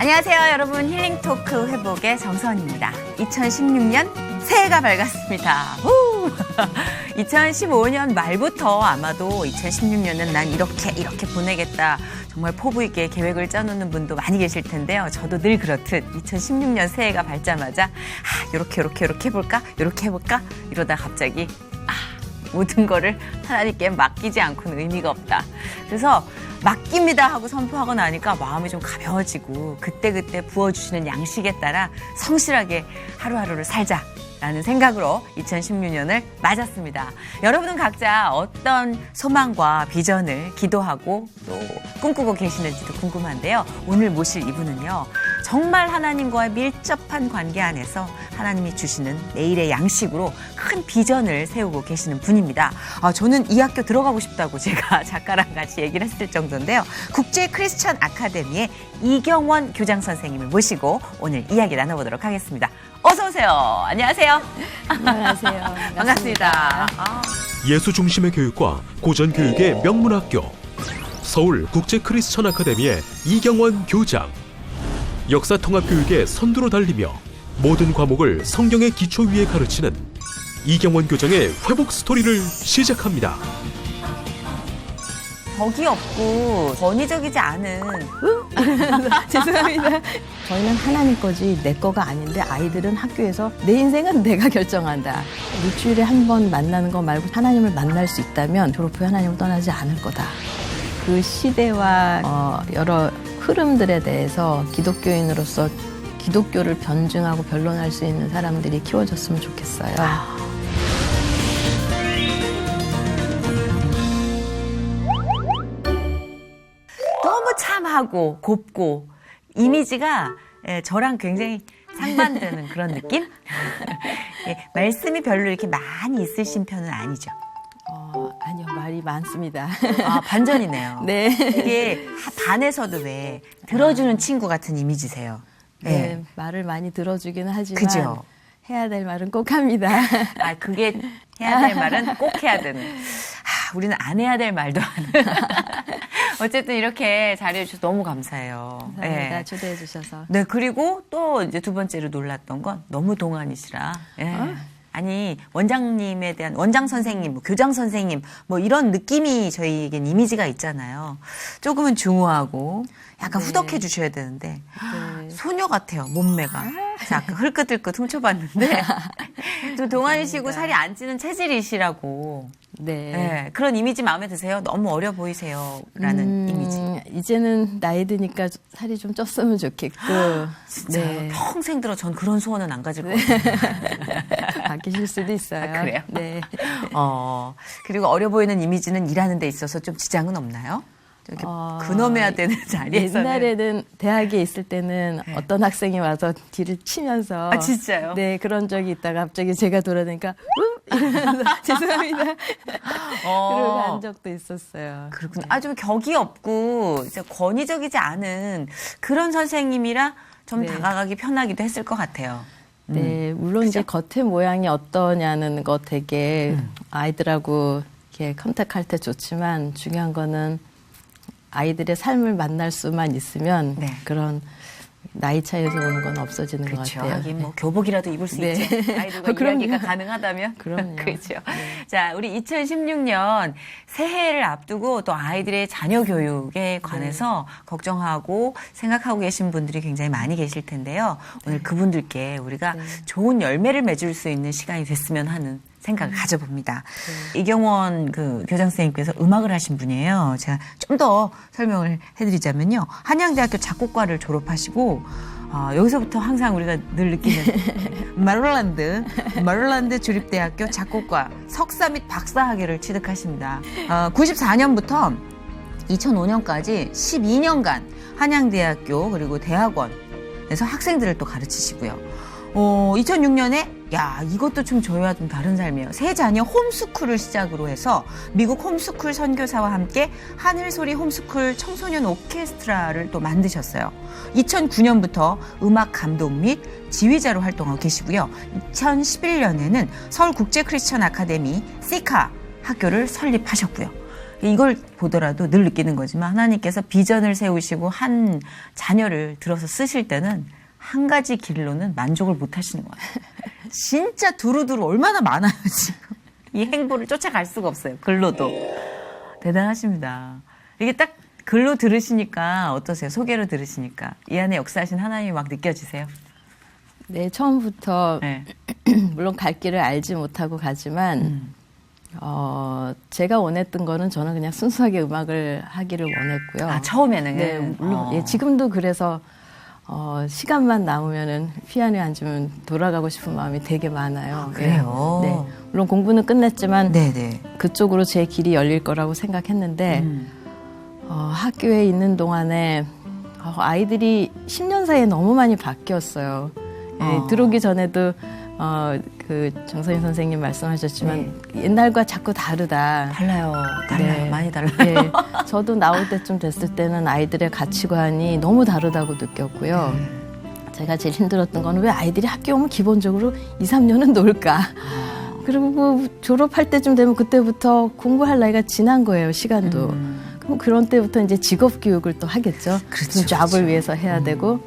안녕하세요, 여러분. 힐링 토크 회복의 정선입니다. 2016년 새해가 밝았습니다. 2015년 말부터 아마도 2016년은 난 이렇게 보내겠다. 정말 포부 있게 계획을 짜놓는 분도 많이 계실 텐데요. 저도 늘 그렇듯 2016년 새해가 밝자마자 이렇게 해볼까? 이렇게 해볼까? 이러다 갑자기 모든 거를 하나님께 맡기지 않고는 의미가 없다. 그래서 맡깁니다 하고 선포하고 나니까 마음이 좀 가벼워지고 그때그때 부어주시는 양식에 따라 성실하게 하루하루를 살자라는 생각으로 2016년을 맞았습니다. 여러분은 각자 어떤 소망과 비전을 기도하고 또 꿈꾸고 계시는지도 궁금한데요. 오늘 모실 이분은요. 정말 하나님과의 밀접한 관계 안에서 하나님이 주시는 매일의 양식으로 큰 비전을 세우고 계시는 분입니다. 저는 이 학교 들어가고 싶다고 제가 작가랑 같이 얘기를 했을 정도인데요. 국제 크리스천 아카데미의 이경원 교장 선생님을 모시고 오늘 이야기 나눠보도록 하겠습니다. 어서 오세요. 안녕하세요. 안녕하세요. 반갑습니다. 예수 중심의 교육과 고전 교육의 명문학교 서울 국제 크리스천 아카데미의 이경원 교장. 역사 통합 교육의 선두로 달리며 모든 과목을 성경의 기초 위에 가르치는 이경원 교장의 회복 스토리를 시작합니다. 덕이 없고 권위적이지 않은 죄송합니다. 저희는 하나님 거지 내 거가 아닌데 아이들은 학교에서 내 인생은 내가 결정한다. 일주일에 한 번 만나는 거 말고 하나님을 만날 수 있다면 졸업 후에 하나님을 떠나지 않을 거다. 그 시대와 여러 흐름들에 대해서 기독교인으로서 기독교를 변증하고 변론할 수 있는 사람들이 키워졌으면 좋겠어요. 너무 참하고 곱고 이미지가 저랑 굉장히 상반되는 그런 느낌? 말씀이 별로 이렇게 많이 있으신 편은 아니죠? 아니요, 말이 많습니다. 반전이네요. 네. 이게 반에서도 왜 들어주는 친구 같은 이미지세요. 네, 말을 많이 들어주기는 하지만 그죠? 해야 될 말은 꼭 합니다. 그게 해야 될 말은 꼭 해야 되는. 우리는 안 해야 될 말도 하는. 어쨌든 이렇게 자리해 주셔서 너무 감사해요. 감사합니다. 네. 초대해 주셔서. 네, 그리고 또 이제 두 번째로 놀랐던 건 너무 동안이시라. 아니, 원장님에 대한 원장 선생님, 교장 선생님, 이런 느낌이 저희에겐 이미지가 있잖아요. 조금은 중후하고 약간 후덕해 주셔야 되는데 소녀 같아요, 몸매가. 아까 흘끗흘끗 훔쳐봤는데 좀 동안이시고 살이 안 찌는 체질이시라고. 네. 그런 이미지 마음에 드세요? 너무 어려 보이세요. 라는 이미지. 이제는 나이 드니까 살이 좀 쪘으면 좋겠고. 진짜 네. 평생 들어 전 그런 소원은 안 가질 것 같아요. 바뀌실 수도 있어요. 그래요? 네. 그리고 어려 보이는 이미지는 일하는 데 있어서 좀 지장은 없나요? 이렇게 근엄해야 되는 자리에서는. 옛날에는 대학에 있을 때는 어떤 학생이 와서 뒤를 치면서 진짜요? 네, 그런 적이 있다가 갑자기 제가 돌아다니까 죄송합니다. 그러고 간 적도 있었어요. 그렇군요. 좀 격이 없고 진짜 권위적이지 않은 그런 선생님이라 좀 다가가기 편하기도 했을 것 같아요. 네, 물론 그죠? 이제 겉의 모양이 어떠냐는 거 되게 아이들하고 이렇게 컨택할 때 좋지만 중요한 거는 아이들의 삶을 만날 수만 있으면 그런 나이 차이에서 오는 건 없어지는 것 같아요. 하긴 교복이라도 입을 수 있죠. 아이들과 이야기가 가능하다면. 그럼요. 그렇죠. 자, 우리 2016년 새해를 앞두고 또 아이들의 자녀 교육에 관해서 걱정하고 생각하고 계신 분들이 굉장히 많이 계실 텐데요. 오늘 그분들께 우리가 좋은 열매를 맺을 수 있는 시간이 됐으면 하는 생각을 가져봅니다. 이경원 교장 선생님께서 음악을 하신 분이에요. 제가 좀 더 설명을 해드리자면요. 한양대학교 작곡과를 졸업하시고 여기서부터 항상 우리가 늘 느끼는 마롤란드 주립대학교 작곡과 석사 및 박사학위를 취득하십니다. 94년부터 2005년까지 12년간 한양대학교 그리고 대학원에서 학생들을 또 가르치시고요. 2006년에 이것도 좀 저희와 좀 다른 삶이에요. 세 자녀 홈스쿨을 시작으로 해서 미국 홈스쿨 선교사와 함께 하늘소리 홈스쿨 청소년 오케스트라를 또 만드셨어요. 2009년부터 음악 감독 및 지휘자로 활동하고 계시고요. 2011년에는 서울 국제 크리스천 아카데미 시카 학교를 설립하셨고요. 이걸 보더라도 늘 느끼는 거지만 하나님께서 비전을 세우시고 한 자녀를 들어서 쓰실 때는 한 가지 길로는 만족을 못 하시는 거예요. 진짜 두루두루 얼마나 많아요, 지금. 이 행보를 쫓아갈 수가 없어요. 글로도. 대단하십니다. 이게 딱 글로 들으시니까 어떠세요? 소개로 들으시니까. 이 안에 역사하신 하나님이 막 느껴지세요? 네, 처음부터 네. 물론 갈 길을 알지 못하고 가지만 제가 원했던 거는 저는 그냥 순수하게 음악을 하기를 원했고요. 아, 처음에는? 네, 물론 예, 지금도 그래서 시간만 남으면은 피아노에 앉으면 돌아가고 싶은 마음이 되게 많아요. 아, 그래요? 네, 물론 공부는 끝냈지만 네네. 그쪽으로 제 길이 열릴 거라고 생각했는데 학교에 있는 동안에 아이들이 10년 사이에 너무 많이 바뀌었어요. 예, 들어오기 전에도 그 정선희 선생님 말씀하셨지만 옛날과 자꾸 다르다. 달라요. 네. 많이 달라요. 네, 저도 나올 때쯤 됐을 때는 아이들의 가치관이 너무 다르다고 느꼈고요. 제가 제일 힘들었던 거는 왜 아이들이 학교 오면 기본적으로 2, 3년은 놀까. 그리고 졸업할 때쯤 되면 그때부터 공부할 나이가 지난 거예요, 시간도. 그럼 그런 때부터 이제 직업 교육을 또 하겠죠. 그렇죠, 잡을 그렇죠. 위해서 해야 되고.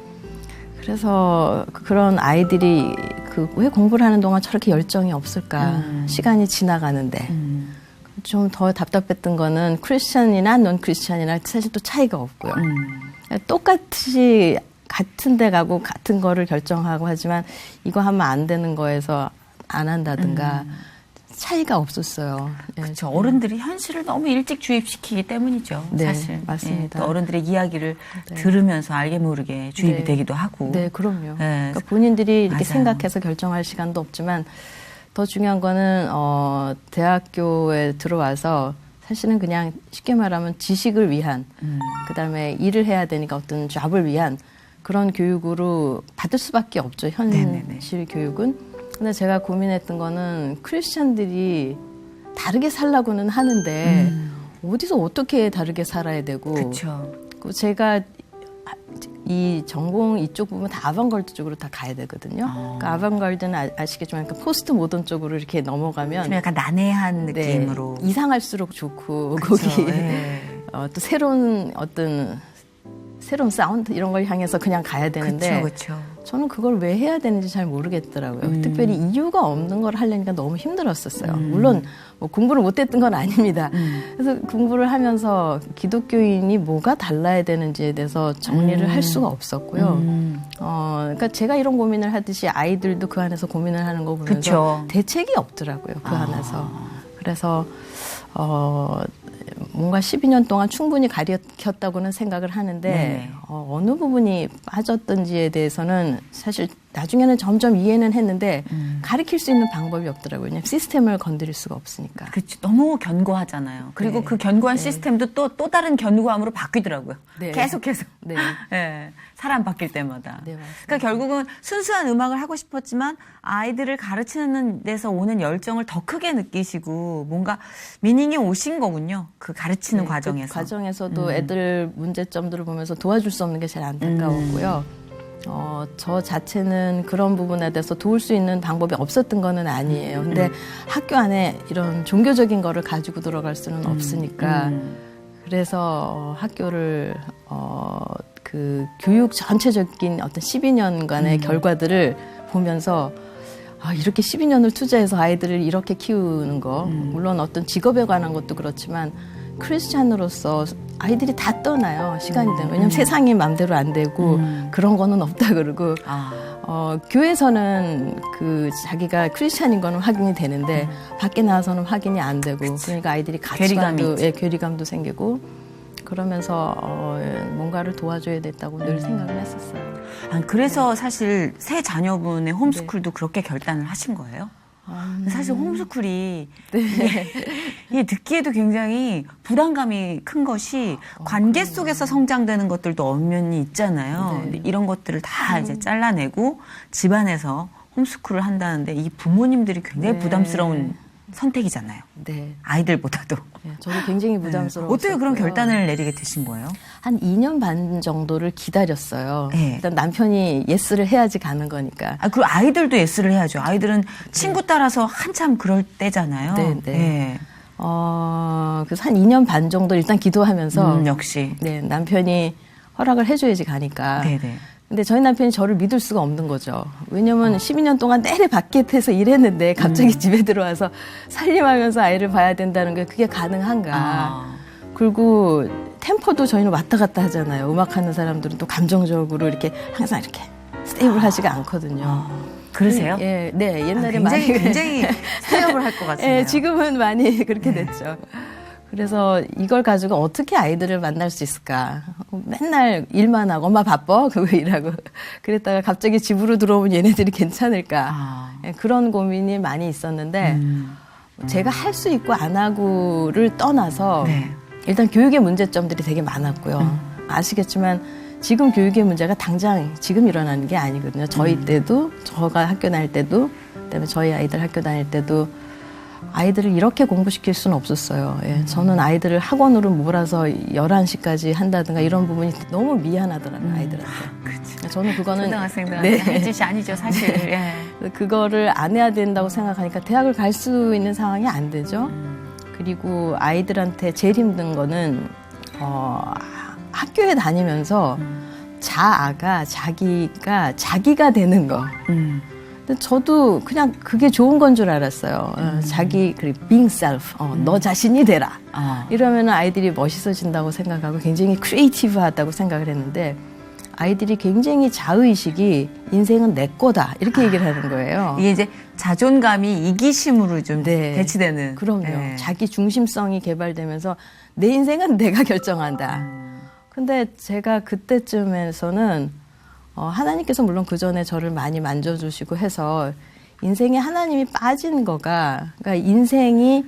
그래서 그런 아이들이 왜 공부를 하는 동안 저렇게 열정이 없을까. 시간이 지나가는데. 좀 더 답답했던 거는 크리스천이나 논 크리스천이나 사실 또 차이가 없고요. 똑같이 같은 데 가고 같은 거를 결정하고 하지만 이거 하면 안 되는 거에서 안 한다든가 차이가 없었어요. 예. 그렇죠. 어른들이 현실을 너무 일찍 주입시키기 때문이죠. 네, 사실. 맞습니다. 또 어른들의 이야기를 네. 들으면서 알게 모르게 주입이 네. 되기도 하고. 네, 그럼요. 네. 그러니까 본인들이 이렇게 맞아요. 생각해서 결정할 시간도 없지만 더 중요한 거는 대학교에 들어와서 사실은 그냥 쉽게 말하면 지식을 위한 그다음에 일을 해야 되니까 어떤 잡을 위한 그런 교육으로 받을 수밖에 없죠. 현실 네네네. 교육은. 근데 제가 고민했던 거는 크리스천들이 다르게 살라고는 하는데 어디서 어떻게 다르게 살아야 되고 그렇죠. 제가 이 전공 이쪽 부분 다 아방가르드 쪽으로 다 가야 되거든요. 그러니까 아방가르드는 아시겠지만 그러니까 포스트 모던 쪽으로 이렇게 넘어가면 좀 약간 난해한 네, 느낌으로. 이상할수록 좋고 그렇죠. 거기 네. 또 새로운 사운드 이런 걸 향해서 그냥 가야 되는데 그렇죠. 저는 그걸 왜 해야 되는지 잘 모르겠더라고요. 특별히 이유가 없는 걸 하려니까 너무 힘들었었어요. 물론 뭐 공부를 못했던 건 아닙니다. 그래서 공부를 하면서 기독교인이 뭐가 달라야 되는지에 대해서 정리를 할 수가 없었고요. 그러니까 제가 이런 고민을 하듯이 아이들도 그 안에서 고민을 하는 거 보면서 그쵸. 대책이 없더라고요. 그 안에서. 그래서 뭔가 12년 동안 충분히 가르쳤다고는 생각을 하는데 네네. 어느 부분이 빠졌던지에 대해서는 사실 나중에는 점점 이해는 했는데 가르칠 수 있는 방법이 없더라고요. 그냥 시스템을 건드릴 수가 없으니까. 그렇죠. 너무 견고하잖아요. 그리고 네. 그 견고한 네. 시스템도 또 다른 견고함으로 바뀌더라고요. 네. 계속해서. 네. 네. 사람 바뀔 때마다. 네, 맞습니다. 그러니까 결국은 순수한 음악을 하고 싶었지만 아이들을 가르치는 데서 오는 열정을 더 크게 느끼시고 뭔가 미닝이 오신 거군요. 그 가르치는 네, 과정에서. 그 과정에서도 애들 문제점들을 보면서 도와줄 수 없는 게 제일 안타까웠고요. 저 자체는 그런 부분에 대해서 도울 수 있는 방법이 없었던 거는 아니에요. 근데 학교 안에 이런 종교적인 거를 가지고 들어갈 수는 없으니까 그래서 학교를 그 교육 전체적인 어떤 12년간의 결과들을 보면서 이렇게 12년을 투자해서 아이들을 이렇게 키우는 거 물론 어떤 직업에 관한 것도 그렇지만 크리스찬으로서 아이들이 다 떠나요. 시간이 되면. 왜냐면 세상이 마음대로 안 되고 그런 거는 없다 그러고 교회에서는 그 자기가 크리스찬인 거는 확인이 되는데 밖에 나와서는 확인이 안 되고 그러니까 아이들이 가치관도 괴리감도 생기고 그러면서 뭔가를 도와줘야 됐다고 늘 생각을 했었어요. 그래서 사실 새 자녀분의 홈스쿨도 그렇게 결단을 하신 거예요? 사실 홈스쿨이 이게 듣기에도 굉장히 부담감이 큰 것이 관계 속에서 성장되는 것들도 엄연히 있잖아요. 네. 근데 이런 것들을 다 이제 잘라내고 집안에서 홈스쿨을 한다는데 이 부모님들이 굉장히 네. 부담스러운 선택이잖아요. 네. 아이들보다도. 네, 저도 굉장히 부담스러웠어요. 어떻게 그런 결단을 내리게 되신 거예요? 한 2년 반 정도를 기다렸어요. 네. 일단 남편이 예스를 해야지 가는 거니까. 그리고 아이들도 예스를 해야죠. 아이들은 친구 따라서 한참 그럴 때잖아요. 네, 네. 예. 그래서 한 2년 반 정도 일단 기도하면서 역시. 네, 남편이 허락을 해줘야지 가니까. 네네. 근데 저희 남편이 저를 믿을 수가 없는 거죠. 왜냐면 12년 동안 내내 바깥에서 일했는데 갑자기 집에 들어와서 살림하면서 아이를 봐야 된다는 게 그게 가능한가. 그리고 템포도 저희는 왔다 갔다 하잖아요. 음악하는 사람들은 또 감정적으로 이렇게 항상 이렇게 스테이블하지가 않거든요. 그러세요? 예, 네, 옛날에 많이 굉장히 스테이블 할 것 같아요. 예, 지금은 많이 그렇게 됐죠. 그래서 이걸 가지고 어떻게 아이들을 만날 수 있을까? 맨날 일만 하고 엄마 바빠? 그거 일하고 그랬다가 갑자기 집으로 들어오면 얘네들이 괜찮을까? 예, 그런 고민이 많이 있었는데 제가 할 수 있고 안 하고를 떠나서 네. 일단 교육의 문제점들이 되게 많았고요. 아시겠지만 지금 교육의 문제가 당장 지금 일어나는 게 아니거든요. 저희 때도, 저가 학교 다닐 때도, 그다음에 저희 아이들 학교 다닐 때도 아이들을 이렇게 공부시킬 수는 없었어요. 예, 저는 아이들을 학원으로 몰아서 11시까지 한다든가 이런 부분이 너무 미안하더라고요, 아이들한테. 그렇죠. 저는 그거는 초등학생들한테 할 짓이 아니죠, 사실. 예. 그거를 안 해야 된다고 생각하니까 대학을 갈 수 있는 상황이 안 되죠. 그리고 아이들한테 제일 힘든 거는 학교에 다니면서 자아가 자기가 되는 거. 근데 저도 그냥 그게 좋은 건 줄 알았어요. 자기 being self, 너 자신이 되라. 이러면 아이들이 멋있어진다고 생각하고 굉장히 크리에이티브하다고 생각을 했는데 아이들이 굉장히 자의식이 인생은 내 거다 이렇게 얘기를 하는 거예요. 이게 이제 자존감이 이기심으로 좀 네. 대치되는. 그럼요. 네. 자기 중심성이 개발되면서 내 인생은 내가 결정한다. 근데 제가 그때쯤에서는 하나님께서 물론 그 전에 저를 많이 만져주시고 해서 인생에 하나님이 빠진 거가 그러니까 인생이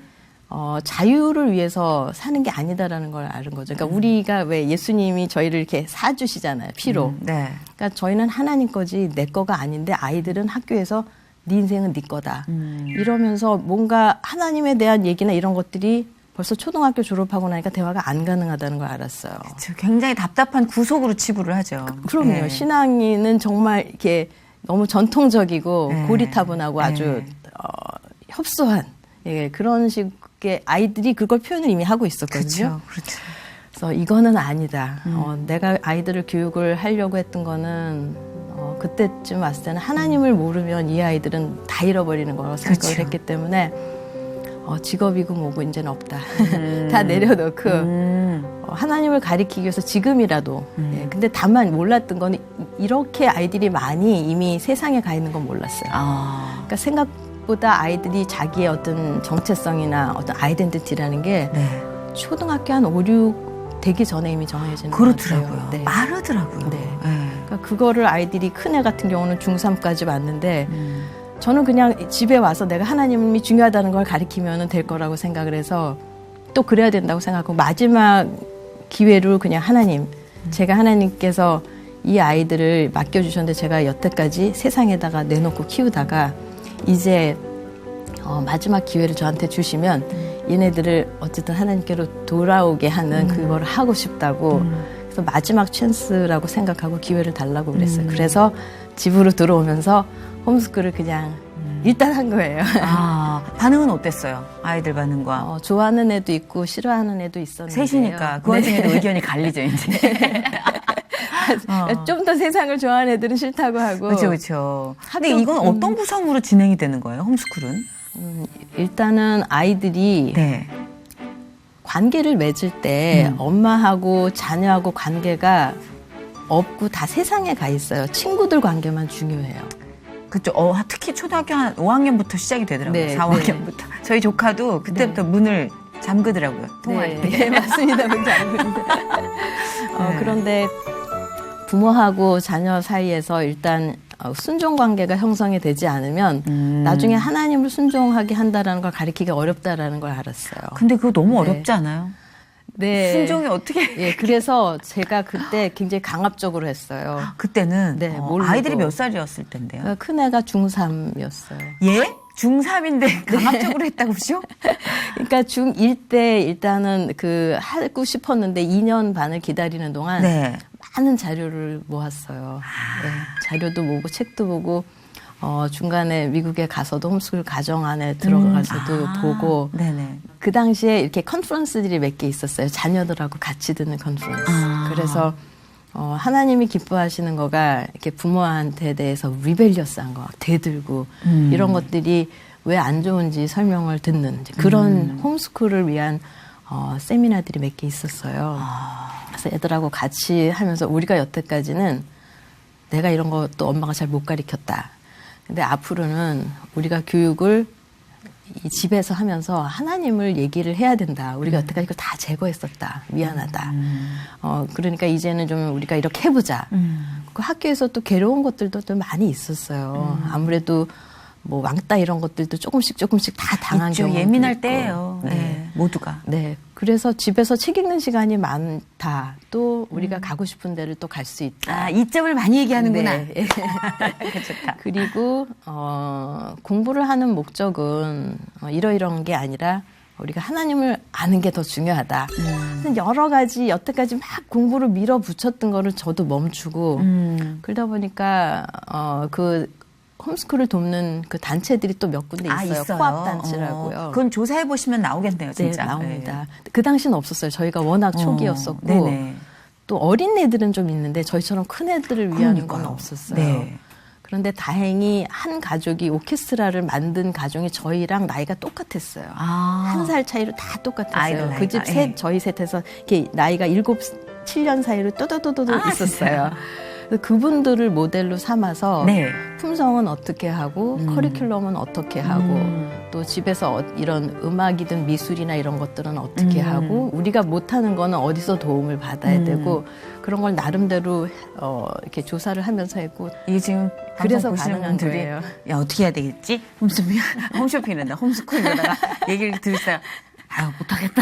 자유를 위해서 사는 게 아니다라는 걸 아는 거죠. 그러니까 우리가 왜 예수님이 저희를 이렇게 사주시잖아요. 피로. 네. 그러니까 저희는 하나님 거지 내 거가 아닌데 아이들은 학교에서 네 인생은 네 거다. 이러면서 뭔가 하나님에 대한 얘기나 이런 것들이 벌써 초등학교 졸업하고 나니까 대화가 안 가능하다는 걸 알았어요. 그렇죠. 굉장히 답답한 구속으로 치부를 하죠. 그럼요. 네. 신앙인은 정말 이렇게 너무 전통적이고 네. 고리타분하고 아주 네. 협소한 그런 식의 아이들이 그걸 표현을 이미 하고 있었거든요. 그렇죠. 그렇죠. 그래서 이거는 아니다. 내가 아이들을 교육을 하려고 했던 거는 그때쯤 왔을 때는 하나님을 모르면 이 아이들은 다 잃어버리는 거라고 생각을 그렇죠. 했기 때문에 직업이고 뭐고 이제는 없다. 다 내려놓고 하나님을 가리키기 위해서 지금이라도. 예, 근데 다만 몰랐던 거는 이렇게 아이들이 많이 이미 세상에 가 있는 건 몰랐어요. 그러니까 생각보다 아이들이 자기의 어떤 정체성이나 어떤 아이덴티티라는 게 네. 초등학교 한 5, 6 되기 전에 이미 정해지는 것 그렇더라고요. 같아요. 네. 빠르더라고요. 네. 그러니까 그거를 아이들이 큰애 같은 경우는 중3까지 왔는데 저는 그냥 집에 와서 내가 하나님이 중요하다는 걸 가리키면 될 거라고 생각을 해서 또 그래야 된다고 생각하고 마지막 기회로 그냥 하나님, 제가 하나님께서 이 아이들을 맡겨주셨는데 제가 여태까지 세상에다가 내놓고 키우다가 이제 마지막 기회를 저한테 주시면 얘네들을 어쨌든 하나님께로 돌아오게 하는 그걸 하고 싶다고 그래서 마지막 찬스라고 생각하고 기회를 달라고 그랬어요. 그래서 집으로 들어오면서 홈스쿨을 그냥 일단 한 거예요. 반응은 어땠어요? 아이들 반응과. 좋아하는 애도 있고 싫어하는 애도 있었는데 셋이니까 그 와중에도 의견이 갈리죠, 이제. 좀 더 세상을 좋아하는 애들은 싫다고 하고. 그렇죠, 그렇죠. 근데 이건 어떤 구성으로 진행이 되는 거예요, 홈스쿨은? 일단은 아이들이 네. 관계를 맺을 때 엄마하고 자녀하고 관계가 없고 다 세상에 가 있어요. 친구들 관계만 중요해요. 그렇죠. 특히 초등학교 한 5학년부터 시작이 되더라고요. 네, 4학년부터. 저희 조카도 그때부터 문을 잠그더라고요. 통화할 때. 네, 맞습니다. 뭔지 알고있는데. 네. 그런데 부모하고 자녀 사이에서 일단 순종 관계가 형성이 되지 않으면 나중에 하나님을 순종하게 한다라는 걸 가리키기 어렵다라는 걸 알았어요. 근데 그거 너무 네. 어렵지 않아요? 네. 순종이 어떻게? 예, 그래서 제가 그때 굉장히 강압적으로 했어요. 그때는 네, 모르고. 아이들이 몇 살이었을 텐데요? 큰애가 중3이었어요. 예? 중3인데 강압적으로 했다고요? 그러니까 중1 때 일단은 하고 싶었는데 2년 반을 기다리는 동안 네. 많은 자료를 모았어요. 네, 자료도 보고 책도 보고 중간에 미국에 가서도 홈스쿨 가정 안에 들어가서도 보고 네네. 그 당시에 이렇게 컨퍼런스들이 몇 개 있었어요. 자녀들하고 같이 듣는 컨퍼런스. 그래서 하나님이 기뻐하시는 거가 이렇게 부모한테 대해서 리벨리어스한 거, 대들고 이런 것들이 왜 안 좋은지 설명을 듣는 그런 홈스쿨을 위한 세미나들이 몇 개 있었어요. 그래서 애들하고 같이 하면서 우리가 여태까지는 내가 이런 것도 엄마가 잘 못 가르쳤다. 근데 앞으로는 우리가 교육을 이 집에서 하면서 하나님을 얘기를 해야 된다. 우리가 여태까지 그걸 다 제거했었다. 미안하다. 그러니까 이제는 좀 우리가 이렇게 해보자. 그 학교에서 또 괴로운 것들도 좀 많이 있었어요. 아무래도 뭐 왕따 이런 것들도 조금씩 다 당한 있죠. 경우도 예민할 있고. 때예요. 네. 모두가. 네. 그래서 집에서 책 읽는 시간이 많다. 또 우리가 가고 싶은 데를 또 갈 수 있다. 아, 이점을 많이 얘기하는구나. 네. 좋다. 그리고 공부를 하는 목적은 이러이러한 게 아니라 우리가 하나님을 아는 게 더 중요하다. 여러 가지 여태까지 막 공부를 밀어붙였던 거를 저도 멈추고 그러다 보니까 그 홈스쿨을 돕는 그 단체들이 또 몇 군데 있어요. 코앞 단체라고요. 그건 조사해 보시면 나오겠네요, 진짜. 네, 나옵니다. 그 당시는 없었어요. 저희가 워낙 초기였었고 네네. 또 어린 애들은 좀 있는데 저희처럼 큰 애들을 위한 건 그러니까요. 없었어요. 네. 그런데 다행히 한 가족이 오케스트라를 만든 가정이 저희랑 나이가 똑같았어요. 아. 한 살 차이로 다 아이들 똑같았어요. 나이가. 그 집 예. 저희 셋에서 이렇게 나이가 7, 7년 사이로 또도도도도 있었어요. 그래서 그분들을 모델로 삼아서 네. 품성은 어떻게 하고 커리큘럼은 어떻게 하고 또 집에서 이런 음악이든 미술이나 이런 것들은 어떻게 하고 우리가 못하는 거는 어디서 도움을 받아야 되고 그런 걸 나름대로 이렇게 조사를 하면서 했고 이게 지금 그래서 보시는 가능한 분들이 거예요. 야 어떻게 해야 되겠지? 홈쇼핑이란다. 홈스쿨 이러다가 얘기를 들으세요. 아유 못하겠다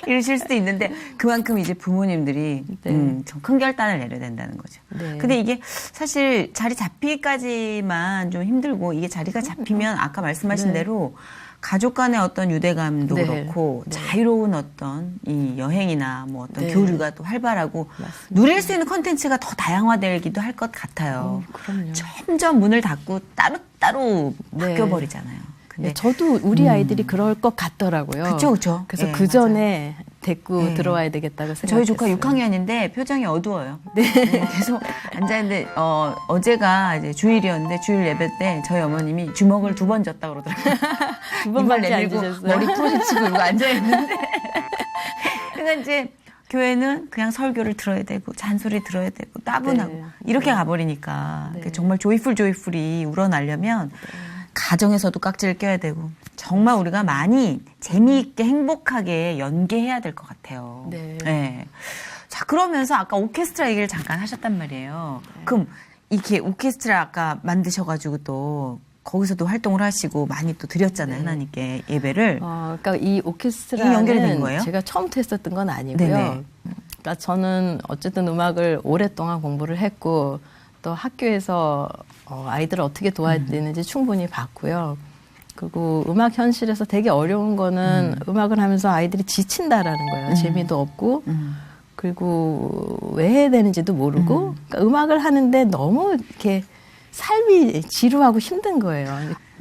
이러실 수도 있는데 그만큼 이제 부모님들이 네. 좀 큰 결단을 내려야 된다는 거죠. 네. 근데 이게 사실 자리 잡히기까지만 좀 힘들고 이게 자리가 잡히면 아까 말씀하신 네. 대로 가족 간의 어떤 유대감도 네. 그렇고 네. 자유로운 어떤 이 여행이나 뭐 어떤 네. 교류가 또 활발하고 맞습니다. 누릴 수 있는 콘텐츠가 더 다양화되기도 할 것 같아요. 그럼요. 점점 문을 닫고 따로 네. 바뀌어버리잖아요. 근데 네, 저도 우리 아이들이 그럴 것 같더라고요. 그쵸. 그래서 예, 그 전에 데리고 네. 들어와야 되겠다고 생각했어요. 저희 조카 6학년인데 표정이 어두워요. 네. 계속 앉아있는데 어제가 이제 주일이었는데 주일 예배 때 저희 어머님이 주먹을 2번 줬다 그러더라고요. 두 번밖에 안 내밀고 주셨어요. 머리 푸시치고 이러고 앉아있는데 그러니까 이제 교회는 그냥 설교를 들어야 되고 잔소리 들어야 되고 따분하고 네. 이렇게 가버리니까 네. 정말 조이풀이 우러나려면 가정에서도 깍지를 껴야 되고 정말 우리가 많이 재미있게 행복하게 연계해야 될 것 같아요. 네. 자 그러면서 아까 오케스트라 얘기를 잠깐 하셨단 말이에요. 그럼 이렇게 오케스트라 아까 만드셔가지고 또 거기서도 활동을 하시고 많이 또 드렸잖아요. 하나님께 예배를. 그러니까 이 이 오케스트라는 연결이 된 거예요? 제가 처음부터 했었던 건 아니고요. 네네. 그러니까 저는 어쨌든 음악을 오랫동안 공부를 했고 또 학교에서 아이들을 어떻게 도와야 되는지 충분히 봤고요. 그리고 음악 현실에서 되게 어려운 거는 음악을 하면서 아이들이 지친다라는 거예요. 재미도 없고 그리고 왜 해야 되는지도 모르고 그러니까 음악을 하는데 너무 이렇게 삶이 지루하고 힘든 거예요.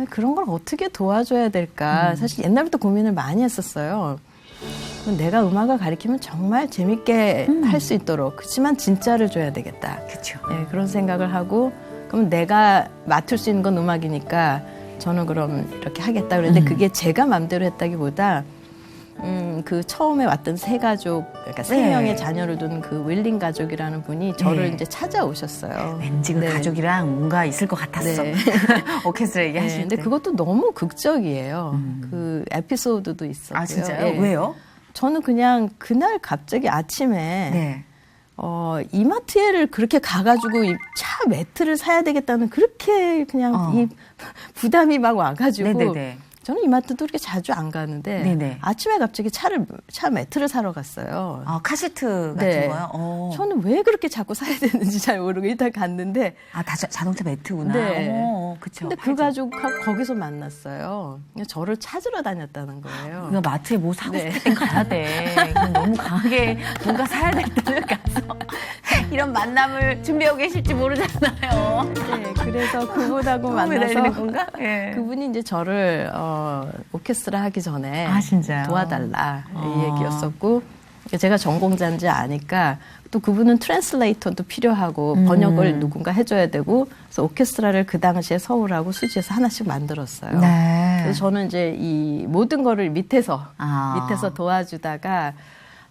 그런 걸 어떻게 도와줘야 될까? 사실 옛날부터 고민을 많이 했었어요. 내가 음악을 가르치면 정말 재밌게 할 수 있도록 그렇지만 진짜를 줘야 되겠다. 그렇죠. 네, 그런 생각을 하고 그럼 내가 맡을 수 있는 건 음악이니까 저는 그럼 이렇게 하겠다 그랬는데 그게 제가 마음대로 했다기보다 그 처음에 왔던 세 가족 그러니까 세 네. 명의 자녀를 둔 그 윌링 가족이라는 분이 저를 네. 이제 찾아오셨어요. 왠지 그 네. 가족이랑 뭔가 있을 것 같았어. 네. 오케스트라 네, 얘기하실 근데 때. 그것도 너무 극적이에요. 그 에피소드도 있었고요. 아 진짜요? 네. 왜요? 저는 그냥 그날 갑자기 아침에 네. 이마트에를 그렇게 가가지고 이 차 매트를 사야 되겠다는 그렇게 그냥 이 부담이 막 와가지고 네네네. 저는 이마트도 그렇게 자주 안 가는데 네네. 아침에 갑자기 차 매트를 사러 갔어요. 아 카시트 같은 네. 거요? 저는 왜 그렇게 자꾸 사야 되는지 잘 모르고 일단 갔는데 아 자동차 매트구나. 네. 그쵸. 근데 그 가족하고 거기서 만났어요. 그냥 저를 찾으러 다녔다는 거예요. 이거 마트에 뭐 사고 네. 싶을 땐 가야 돼. 그건 너무 강하게 뭔가 사야 될 때는 가서 이런 만남을 준비하고 계실지 모르잖아요. 네, 그래서 그분하고 도움이 되는 만나서 건가? 예. 그분이 이제 저를 오케스트라 하기 전에 아, 진짜요? 도와달라 이 얘기였었고 제가 전공자인지 아니까 또 그분은 트랜슬레이터도 필요하고 번역을 누군가 해줘야 되고 그래서 오케스트라를 그 당시에 서울하고 수지에서 하나씩 만들었어요. 네. 그래서 저는 이제 이 모든 거를 밑에서 도와주다가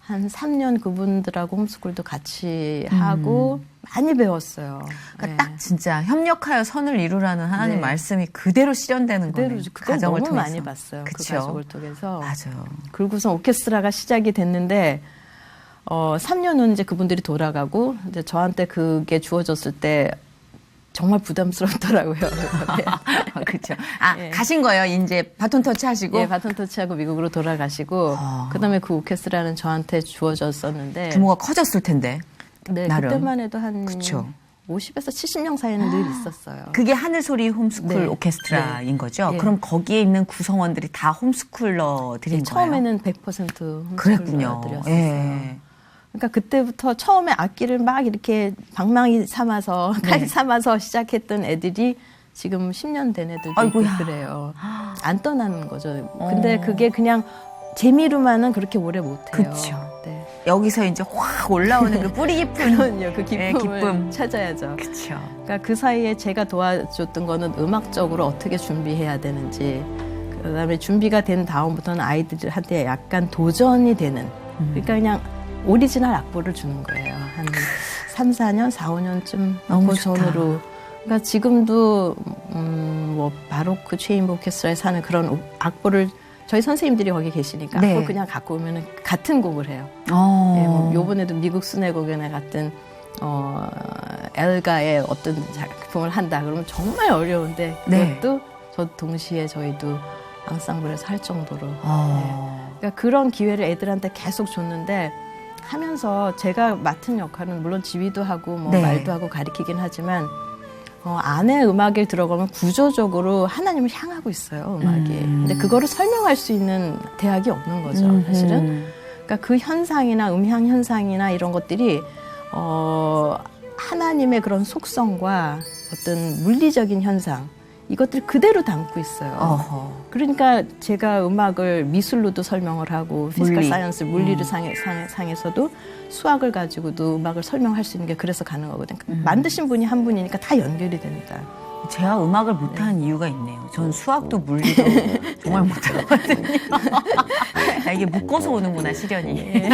한 3년 그분들하고 홈스쿨도 같이 하고 많이 배웠어요. 그러니까 딱 진짜 협력하여 선을 이루라는 하나님 네. 말씀이 그대로 실현되는 거네요. 그대로 그걸 가정을 너무 통해서. 많이 봤어요. 그쵸? 그 가족을 통해서. 맞아요. 그리고서 오케스트라가 시작이 됐는데 3년 후 이제 그분들이 돌아가고 이제 저한테 그게 주어졌을 때 정말 부담스럽더라고요. 그렇죠. 아, 예. 가신 거예요. 이제 바톤 터치 하시고. 예, 바톤 터치하고 미국으로 돌아가시고 그다음에 그 오케스트라는 저한테 주어졌었는데 규모가 커졌을 텐데. 네, 나름. 그때만 해도 한 그쵸. 50에서 70명 사이는 늘 있었어요. 그게 하늘소리 홈스쿨 네. 오케스트라인 거죠. 예. 그럼 거기에 있는 구성원들이 다 홈스쿨러들인 거예요. 처음에는 100% 그랬군요. 홈스쿨러들이었어요. 예. 그러니까 그때부터 처음에 악기를 막 이렇게 방망이 삼아서 칼 삼아서 시작했던 애들이 지금 10년 된 애들도 있고 아이고야. 그래요. 안 떠나는 거죠. 근데 그게 그냥 재미로만은 그렇게 오래 못해요. 그쵸. 네. 여기서 이제 확 올라오는 그 뿌리 깊은 그럼요. 그 기쁨을 예, 기쁨. 찾아야죠. 그렇죠. 그러니까 그 사이에 제가 도와줬던 거는 음악적으로 어떻게 준비해야 되는지 그다음에 준비가 된 다음부터는 아이들한테 약간 도전이 되는 그러니까 그냥 오리지널 악보를 주는 거예요. 한 3, 4년, 4, 5년쯤 너무 그 좋다. 전으로 그러니까 지금도 뭐 바로크 체인버 오케스트라에서 하는 그런 악보를 저희 선생님들이 거기 계시니까 네. 악보 그냥 갖고 오면 같은 곡을 해요. 어. 예, 뭐 요번에도 미국 순회 공연에 같은 엘가의 어떤 작품을 한다 그러면 정말 어려운데 네. 그것도 저 동시에 저희도 앙상블에서 할 정도로 어. 그러니까 그런 기회를 애들한테 계속 줬는데 하면서 제가 맡은 역할은 물론 지휘도 하고 뭐 네. 말도 하고 가르치긴 하지만 안에 음악에 들어가면 구조적으로 하나님을 향하고 있어요 음악이. 근데 그거를 설명할 수 있는 대학이 없는 거죠 사실은. 그러니까 그 현상이나 음향 현상이나 이런 것들이 하나님의 그런 속성과 어떤 물리적인 현상 이것들 그대로 담고 있어요. 어허. 그러니까 제가 음악을 미술로도 설명을 하고 피지컬 물리. 사이언스 물리를 상에서도 수학을 가지고도 음악을 설명할 수 있는 게 그래서 가능하거든요. 만드신 분이 한 분이니까 다 연결이 됩니다. 제가 음악을 못하는 이유가 있네요. 전 수학도 물리도 정말 못하거든요. 아, 이게 묶어서 오는구나, 시련이.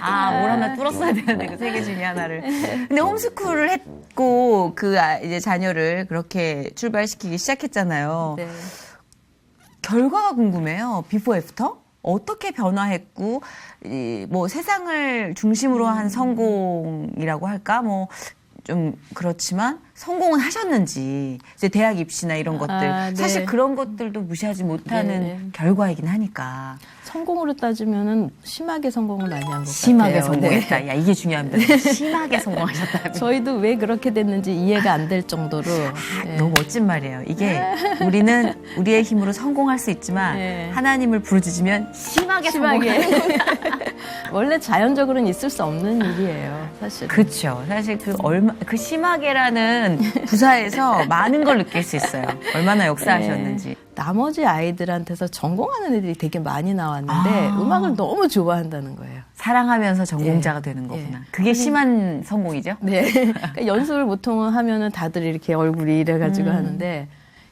아, 뭘 하나 뚫었어야 되는데, 그 세 개 중에 하나를. 근데 홈스쿨을 했고, 이제 자녀를 그렇게 출발시키기 시작했잖아요. 네. 결과가 궁금해요. 비포 애프터? 어떻게 변화했고, 뭐 세상을 중심으로 한 성공이라고 할까? 뭐, 좀 그렇지만 성공은 하셨는지 이제 대학 입시나 이런 것들 네. 사실 그런 것들도 무시하지 못하는 네. 결과이긴 하니까 성공으로 따지면은 심하게 성공을 많이 한 것 같아요. 심하게 성공했다. 네. 야 이게 중요합니다. 심하게 성공하셨다. 저희도 왜 그렇게 됐는지 이해가 안 될 정도로 네. 너무 멋진 말이에요. 이게 우리는 우리의 힘으로 성공할 수 있지만 네. 하나님을 부르짖으면 심하게 성공하는 원래 자연적으로는 있을 수 없는 일이에요, 사실. 그렇죠. 사실 그 심하게라는 부사에서 많은 걸 느낄 수 있어요. 얼마나 역사하셨는지. 나머지 아이들한테서 전공하는 애들이 되게 많이 나왔는데 음악을 너무 좋아한다는 거예요. 사랑하면서 전공자가 예. 되는 거구나. 예. 그게 심한 성공이죠? 네. 그러니까 연습을 보통은 하면은 다들 이렇게 얼굴이 이래가지고 하는데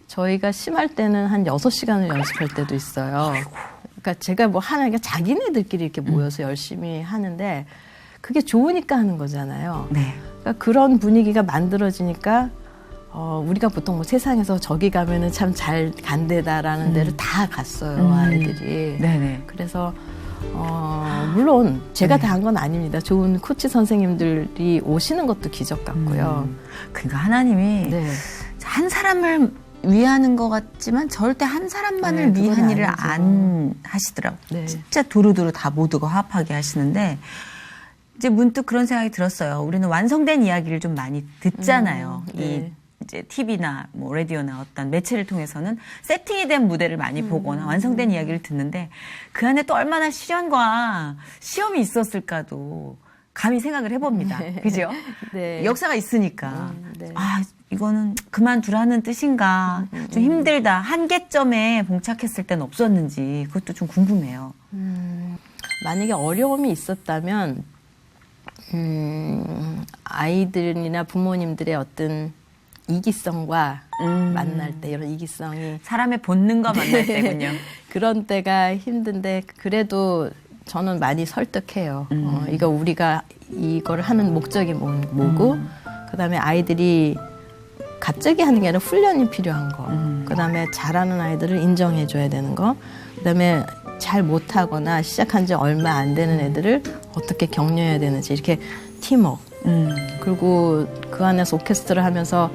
저희가 심할 때는 한 6시간을 연습할 때도 있어요. 그러니까 제가 뭐 하나니까 자기네들끼리 이렇게 모여서 열심히 하는데 그게 좋으니까 하는 거잖아요. 네. 그러니까 그런 분위기가 만들어지니까 우리가 보통 뭐 세상에서 저기 가면은 참 잘 간대다라는 데를 다 갔어요, 아이들이. 네네. 그래서 물론 제가 다 한 건 아닙니다. 좋은 코치 선생님들이 오시는 것도 기적 같고요. 그러니까 하나님이 네. 한 사람을 위하는 것 같지만 절대 한 사람만을 네, 위한 그건 일을 아니죠. 안 하시더라고요. 네. 진짜 두루두루 다 모두가 화합하게 하시는데 이제 문득 그런 생각이 들었어요. 우리는 완성된 이야기를 좀 많이 듣잖아요. 네. 이 이제 TV나 뭐 라디오나 어떤 매체를 통해서는 세팅이 된 무대를 많이 보거나 완성된 이야기를 듣는데 그 안에 또 얼마나 시련과 시험이 있었을까도 감히 생각을 해봅니다. 그죠? 네. 역사가 있으니까. 네. 아, 이거는 그만두라는 뜻인가. 좀 힘들다. 한계점에 봉착했을 때는 없었는지 그것도 좀 궁금해요. 만약에 어려움이 있었다면 아이들이나 부모님들의 어떤 이기성과 만날 때 이런 이기성이 사람의 본능과 만날 때군요. 그런 때가 힘든데 그래도 저는 많이 설득해요. 이거 우리가 이걸 하는 목적이 뭐고 그다음에 아이들이 갑자기 하는 게 아니라 훈련이 필요한 거. 그다음에 잘하는 아이들을 인정해줘야 되는 거. 그다음에 잘 못하거나 시작한 지 얼마 안 되는 애들을 어떻게 격려해야 되는지 이렇게 팀워크. 그리고 그 안에서 오케스트라 하면서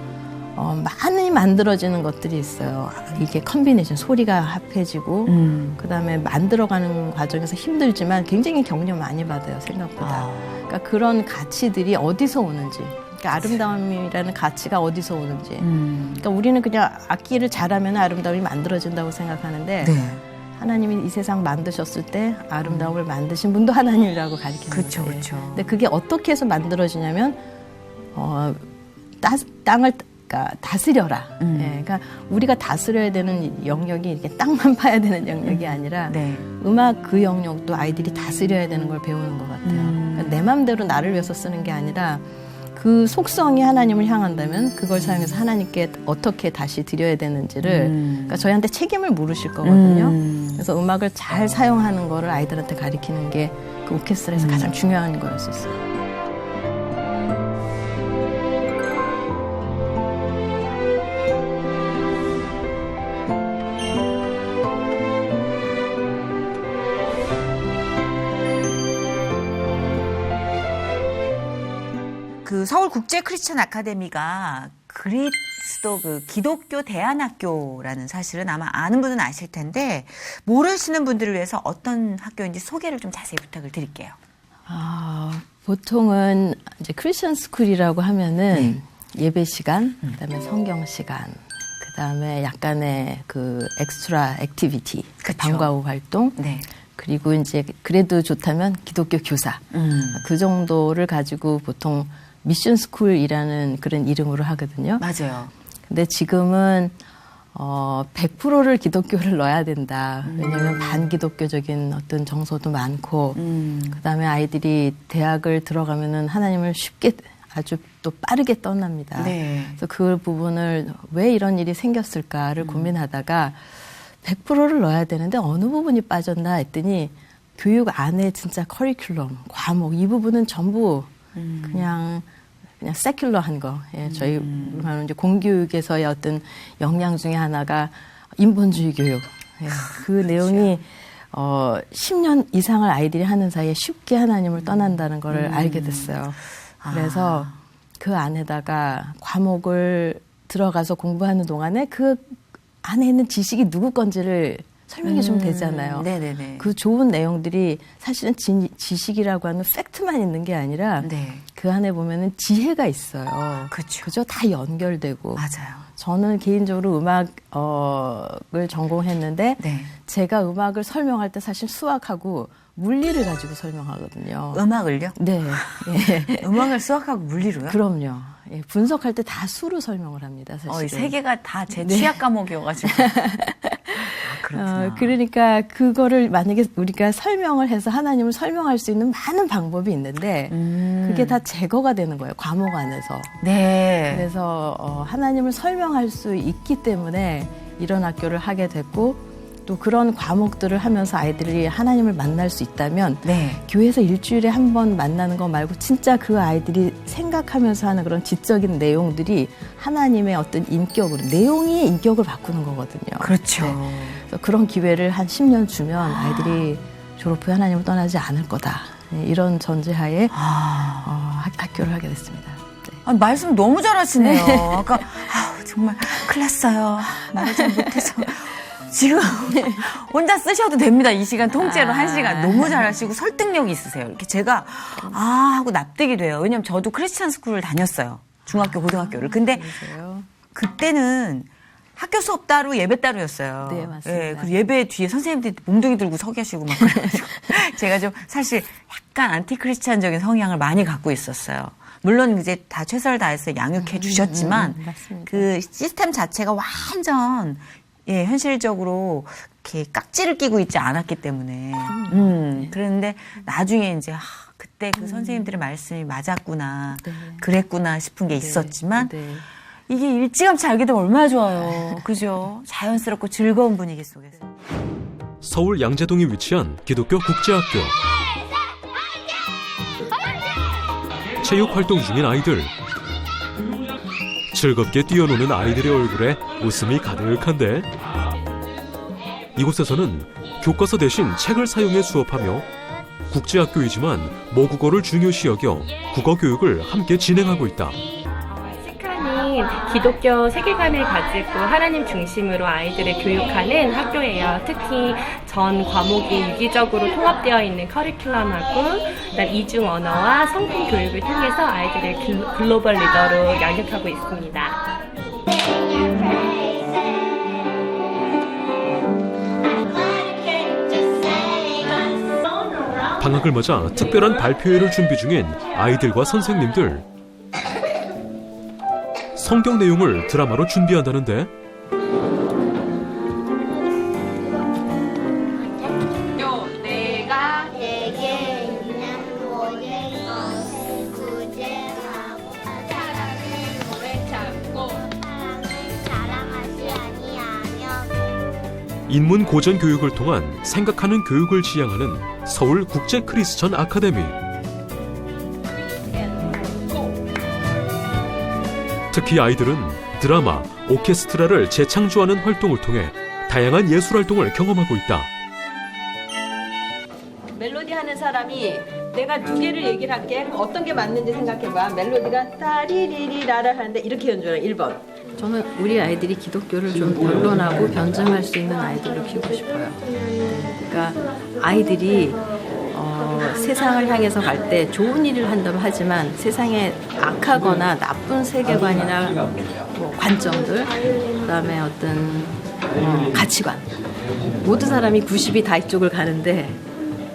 많이 만들어지는 것들이 있어요. 이게 컨비네이션, 소리가 합해지고 그다음에 만들어가는 과정에서 힘들지만 굉장히 격려 많이 받아요, 생각보다. 그러니까 그런 가치들이 어디서 오는지. 그러니까 아름다움이라는 가치가 어디서 오는지. 그러니까 우리는 그냥 악기를 잘하면 아름다움이 만들어진다고 생각하는데 네. 하나님이 이 세상 만드셨을 때 아름다움을 만드신 분도 하나님이라고 가르치는 그쵸, 거예요. 그쵸. 근데 그게 어떻게 해서 만들어지냐면 땅을 다스려라. 예, 그러니까 우리가 다스려야 되는 영역이 이렇게 땅만 파야 되는 영역이 아니라 네. 음악 그 영역도 아이들이 다스려야 되는 걸 배우는 것 같아요. 그러니까 내 맘대로 나를 위해서 쓰는 게 아니라 그 속성이 하나님을 향한다면 그걸 사용해서 하나님께 어떻게 다시 드려야 되는지를 그러니까 저희한테 책임을 물으실 거거든요. 그래서 음악을 잘 사용하는 거를 아이들한테 가르치는 게 그 오케스트라에서 가장 중요한 거였었어요. 그 서울 국제 크리스천 아카데미가 그리스도 그 기독교 대안학교라는 사실은 아마 아는 분은 아실 텐데 모르시는 분들을 위해서 어떤 학교인지 소개를 좀 자세히 부탁을 드릴게요. 보통은 이제 크리스천 스쿨이라고 하면은 예배 시간, 그다음에 성경 시간, 그다음에 약간의 그 엑스트라 액티비티, 그쵸. 방과 후 활동, 네. 그리고 이제 그래도 좋다면 기독교 교사 그 정도를 가지고 보통 미션 스쿨이라는 그런 이름으로 하거든요. 맞아요. 근데 지금은 100%를 기독교를 넣어야 된다. 왜냐하면 반기독교적인 어떤 정서도 많고, 그다음에 아이들이 대학을 들어가면은 하나님을 쉽게 아주 또 빠르게 떠납니다. 네. 그래서 그 부분을 왜 이런 일이 생겼을까를 고민하다가 100%를 넣어야 되는데 어느 부분이 빠졌나 했더니 교육 안에 진짜 커리큘럼, 과목 이 부분은 전부 그냥 세큘러한 거. 예, 저희 이제 공교육에서의 어떤 역량 중에 하나가 인본주의 교육. 예, 그 내용이 10년 이상을 아이들이 하는 사이에 쉽게 하나님을 떠난다는 걸 알게 됐어요. 그래서 그 안에다가 과목을 들어가서 공부하는 동안에 그 안에 있는 지식이 누구 건지를 설명해 주면 되잖아요. 네네네. 그 좋은 내용들이 사실은 지식이라고 하는 팩트만 있는 게 아니라 네. 그 안에 보면은 지혜가 있어요. 그쵸. 그죠? 다 연결되고. 맞아요. 저는 개인적으로 음악을 전공했는데 네. 제가 음악을 설명할 때 사실 수학하고 물리를 가지고 설명하거든요. 음악을요? 네. 예. 음악을 수학하고 물리로요? 그럼요. 예, 분석할 때 다 수로 설명을 합니다. 사실. 이 세 개가 다 제 취약 과목이어가지고. 그렇구나. 그러니까 그거를 만약에 우리가 설명을 해서 하나님을 설명할 수 있는 많은 방법이 있는데 그게 다 제거가 되는 거예요. 과목 안에서. 네. 그래서 하나님을 설명할 수 있기 때문에 이런 학교를 하게 됐고 또 그런 과목들을 하면서 아이들이 하나님을 만날 수 있다면 네. 교회에서 일주일에 한 번 만나는 거 말고 진짜 그 아이들이 생각하면서 하는 그런 지적인 내용들이 하나님의 어떤 인격으로 내용이 인격을 바꾸는 거거든요. 그렇죠. 그래서 그런 기회를 한 10년 주면 아이들이 졸업 후에 하나님을 떠나지 않을 거다. 이런 전제하에 학교를 하게 됐습니다. 네. 아니, 말씀 너무 잘하시네요. 아까 정말 큰일 났어요. 말을 잘 못해서. 지금 혼자 쓰셔도 됩니다. 이 시간 통째로 1시간. 너무 잘하시고 설득력이 있으세요. 이렇게 제가 하고 납득이 돼요. 왜냐면 저도 크리스찬 스쿨을 다녔어요. 중학교, 고등학교를. 근데 그러세요? 그때는 학교 수업 따로 예배 따로였어요. 네, 맞습니다. 예, 그리고 예배 뒤에 선생님들이 몽둥이 들고 서 계시고 막 그래가지고 제가 좀 사실 약간 안티크리스찬적인 성향을 많이 갖고 있었어요. 물론 이제 다 최선을 다해서 양육해 주셨지만 맞습니다. 그 시스템 자체가 완전 예, 현실적으로 이렇게 깍지를 끼고 있지 않았기 때문에 그런데 나중에 이제 그때 그 선생님들의 말씀이 맞았구나 네. 그랬구나 싶은 게 있었지만 네. 이게 일찌감치 알게 되면 얼마나 좋아요. 그죠? 자연스럽고 즐거운 분위기 속에서. 서울 양재동에 위치한 기독교 국제학교. 체육 활동 중인 아이들. 즐겁게 뛰어노는 아이들의 얼굴에 웃음이 가득한데 이곳에서는 교과서 대신 책을 사용해 수업하며 국제학교이지만 모국어를 중요시 여겨 국어 교육을 함께 진행하고 있다. 시카는 기독교 세계관을 가지고 하나님 중심으로 아이들을 교육하는 학교예요. 특히 전 과목이 유기적으로 통합되어 있는 커리큘럼하고 그다음 이중 언어와 성품 교육을 통해서 아이들을 글로벌 리더로 양육하고 있습니다. 방학을 맞아 특별한 발표회를 준비 중인 아이들과 선생님들. 성경 내용을 드라마로 준비한다는데 내가 내게 있는 모든 것을 구제하고 사랑을 오래 참고 사랑을 자랑하지 아니하며 인문 고전 교육을 통한 생각하는 교육을 지향하는 서울 국제 크리스천 아카데미. 특히 아이들은 드라마, 오케스트라를 재창조하는 활동을 통해 다양한 예술 활동을 경험하고 있다. 멜로디 하는 사람이 내가 두 개를 얘기를 할게. 어떤 게 맞는지 생각해봐. 멜로디가 따리리리라를 하는데 이렇게 연주하라. 1번. 저는 우리 아이들이 기독교를 좀 변론하고 변증할 수 있는 아이들로 키우고 싶어요. 그러니까 아이들이 세상을 향해서 갈 때 좋은 일을 한다고 하지만 세상에 악하거나 나쁜 세계관이나 뭐 관점들, 그다음에 어떤 가치관, 모든 사람이 90이 다 이쪽을 가는데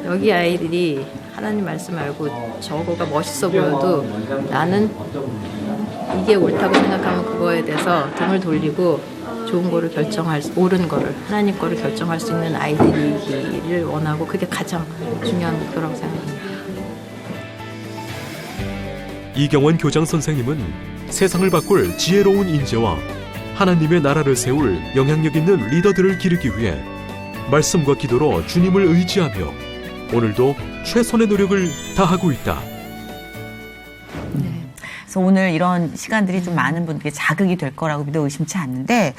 여기 아이들이 하나님 말씀 알고 저거가 멋있어 보여도 나는 이게 옳다고 생각하면 그거에 대해서 등을 돌리고 좋은 거를 옳은 거를 하나님 거를 결정할 수 있는 아이들이기를 원하고 그게 가장 중요한 목표라고 생각합니다. 이경원 교장 선생님은 세상을 바꿀 지혜로운 인재와 하나님의 나라를 세울 영향력 있는 리더들을 기르기 위해 말씀과 기도로 주님을 의지하며 오늘도 최선의 노력을 다하고 있다. 그래서 오늘 이런 시간들이 좀 많은 분들에게 자극이 될 거라고 믿어 의심치 않는데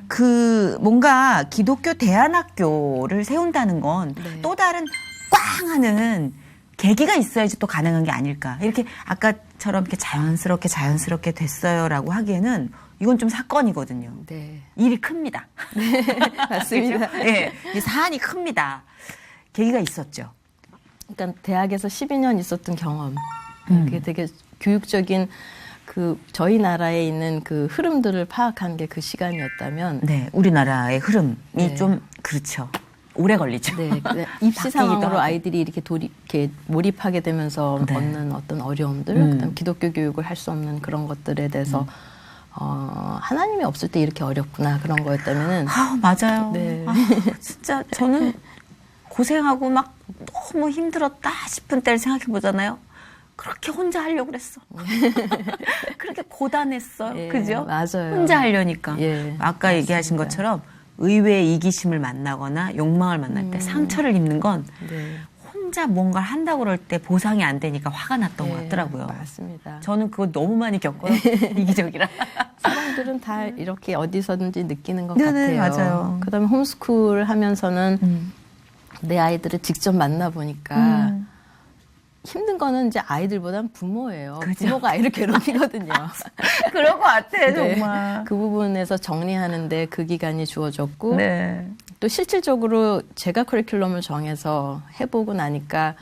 그 뭔가 기독교 대안학교를 세운다는 건 또 다른 꽝 하는 계기가 있어야지 또 가능한 게 아닐까. 이렇게 아까처럼 이렇게 자연스럽게 됐어요라고 하기에는 이건 좀 사건이거든요. 네, 일이 큽니다. 맞습니다. 예, 이 사안이 큽니다. 계기가 있었죠. 그러니까 대학에서 12년 있었던 경험, 그게 되게 교육적인 그 저희 나라에 있는 그 흐름들을 파악한 게 그 시간이었다면, 네, 우리나라의 흐름이 네. 좀 그렇죠. 오래 걸리죠. 네, 입시 바뀌기도 상황으로 하고. 아이들이 이렇게 몰입하게 되면서 네. 얻는 어떤 어려움들, 그다음 기독교 교육을 할 수 없는 그런 것들에 대해서 하나님이 없을 때 이렇게 어렵구나 그런 거였다면은 맞아요. 네. 진짜 저는 고생하고 막 너무 힘들었다 싶은 때를 생각해 보잖아요. 그렇게 혼자 하려고 그랬어. 그렇게 고단했어요. 예, 그죠? 맞아요. 혼자 하려니까. 예, 아까 얘기하신 것처럼 의외의 이기심을 만나거나 욕망을 만날 때 상처를 입는 건 네. 혼자 뭔가를 한다고 그럴 때 보상이 안 되니까 화가 났던 것 같더라고요. 맞습니다. 저는 그거 너무 많이 겪어요. 이기적이라. 사람들은 다 이렇게 어디서든지 느끼는 것 네네, 같아요. 맞아요. 그다음에 홈스쿨 하면서는 내 아이들을 직접 만나 보니까 힘든 거는 이제 아이들보단 부모예요. 그죠. 부모가 아이를 괴롭히거든요. 그럴 것 같아, 네. 정말. 그 부분에서 정리하는데 그 기간이 주어졌고 네. 또 실질적으로 제가 커리큘럼을 정해서 해보고 나니까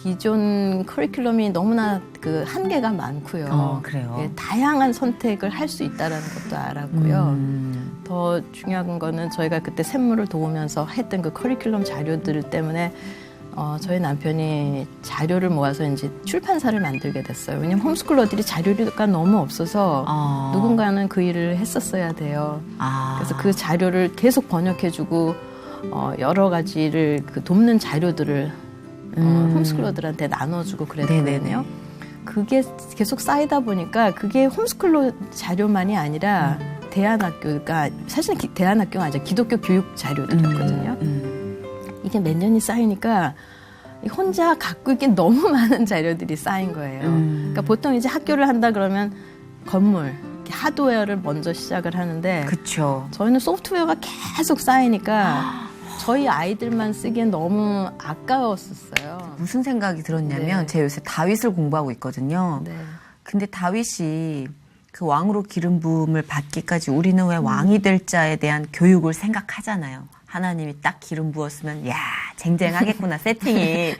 기존 커리큘럼이 너무나 그 한계가 많고요. 그래요. 예, 다양한 선택을 할 수 있다는 것도 알았고요. 더 중요한 거는 저희가 그때 샘물을 도우면서 했던 그 커리큘럼 자료들 때문에 저희 남편이 자료를 모아서 이제 출판사를 만들게 됐어요. 왜냐면 홈스쿨러들이 자료가 너무 없어서 누군가는 그 일을 했었어야 돼요. 그래서 그 자료를 계속 번역해주고 여러 가지를 그 돕는 자료들을 홈스쿨러들한테 나눠주고 그랬거든요. 그게 계속 쌓이다 보니까 그게 홈스쿨러 자료만이 아니라 대안학교가 사실은 대안학교가 아니라 기독교 교육 자료들이었거든요. 이게 몇 년이 쌓이니까 혼자 갖고 있긴 너무 많은 자료들이 쌓인 거예요. 그러니까 보통 이제 학교를 한다 그러면 건물, 하드웨어를 먼저 시작을 하는데 그쵸. 저희는 소프트웨어가 계속 쌓이니까 저희 아이들만 쓰기엔 너무 아까웠었어요. 무슨 생각이 들었냐면 네. 제가 요새 다윗을 공부하고 있거든요. 네. 근데 다윗이 그 왕으로 기름 부음을 받기까지 우리는 왜 왕이 될 자에 대한 교육을 생각하잖아요. 하나님이 딱 기름 부었으면 야 쟁쟁하겠구나 세팅이